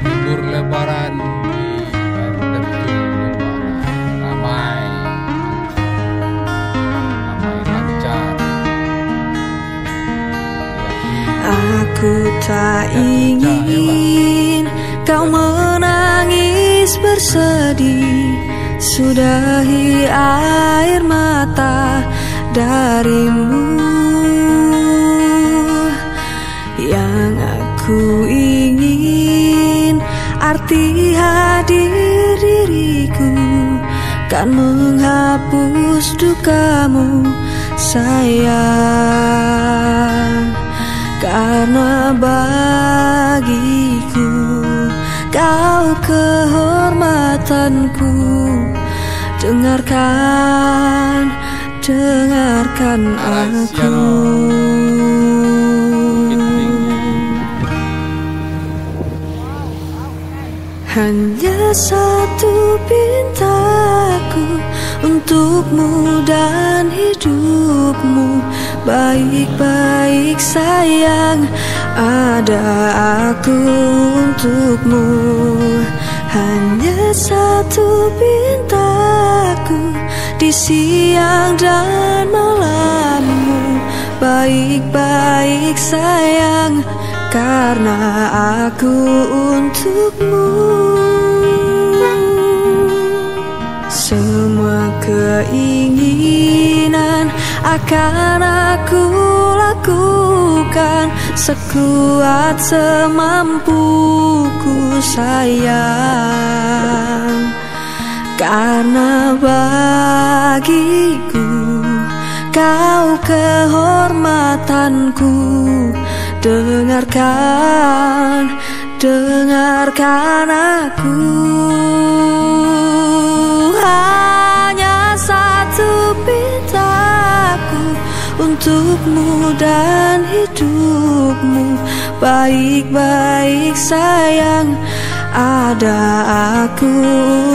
Libur lebaran di terjun lebaran ramai lancar. Aku tak ingin kau menangis bersedih, sudahi air mata darimu. Yang aku ingin arti hadir diriku kan menghapus dukamu sayang. Karena bagiku kau kehormatanku. Dengarkan aku. Hanya satu pintaku untukmu dan hidupmu. Baik-baik sayang, ada aku untukmu. Hanya satu pintaku di siang dan malammu. Baik-baik sayang, karena aku untukmu. Semua keinginan akan aku lakukan sekuat semampuku sayang. Karena bagiku kau kehormatanku. Dengarkan aku. Hanya satu pintaku untukmu dan hidupmu. Baik-baik sayang, ada aku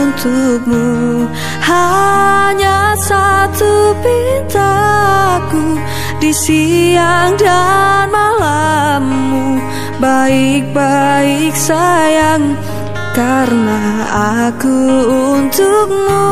untukmu. Hanya satu pintaku di siang dan malammu. Baik-baik sayang, karena aku untukmu.